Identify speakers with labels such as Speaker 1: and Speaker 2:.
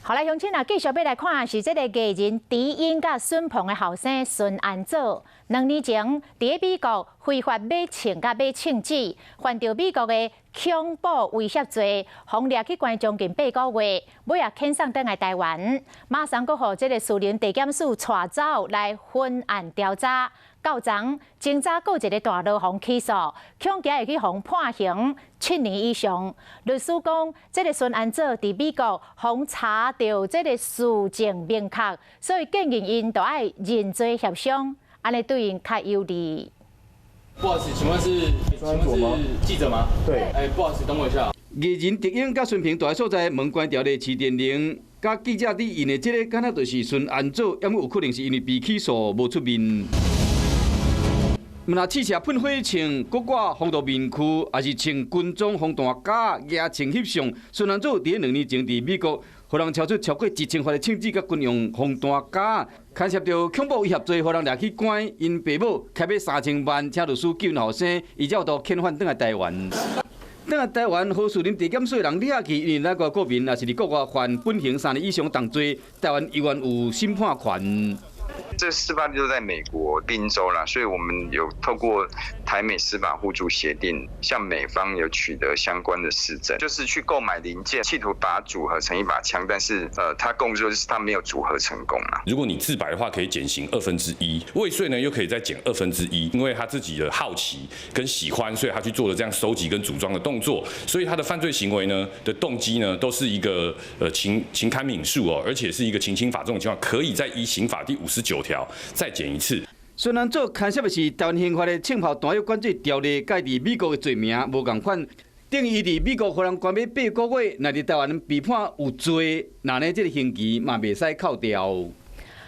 Speaker 1: 好来，乡亲啊，继续要来看是这个艺人知音甲孙鹏的后生孙安祖，2年前伫美国非法买枪甲买枪支，犯着美国的恐怖威胁罪，被抓去关将近8个月，尾也遣送倒来台湾，马上阁互这个私人地检署带走来分案调查。到昨，警察阁一个大牢互起诉，恐惊会去互判刑7年以上。律师讲，这个孙安祖伫美国互查到这个事情明确，所以建议因都爱认罪协商，安尼对因较有利。
Speaker 2: 不好意思，请问是记者吗？对。不好意思，等我一下。
Speaker 3: 艺人狄英甲孙平住的所在门关条例市电铃，甲记者伫因的这个，敢若就是孙安祖，也有可能是因为被起诉无出面。若汽车喷火枪、国挂防毒面具，还是穿军装防弹甲、举枪翕相，孙安祖伫2年前伫美国，互人超出超过1000发的枪支甲军用防弹甲，牵涉到恐怖威胁罪，互人抓去关。因爸母开买3000万，请律师救因后生，伊才有到遣返倒来台湾。倒来台湾，好士林地检署的人抓去，因为那个国民也是伫国外犯本刑3年以上重罪，台湾依然有审判权。
Speaker 4: 这事发地都在美国宾州啦，所以我们有透过台美司法互助协定，向美方有取得相关的实证，就是去购买零件，企图把它组合成一把枪，但是他供述是他没有组合成功啦。
Speaker 5: 如果你自白的话，可以减刑1/2，未遂呢又可以再减1/2，因为他自己的好奇跟喜欢，所以他去做了这样收集跟组装的动作，所以他的犯罪行为呢的动机呢都是一个情堪悯恕哦，而且是一个情轻法重的情况，可以再依刑法第59条再减一次。
Speaker 3: 孙安祖牵涉的是台湾刑法的枪炮弹药管制条例，甲伫美国的罪名无共款，等于伊伫美国互人关要8个月，若伫台湾被判有罪，那呢这个刑期嘛袂使扣掉。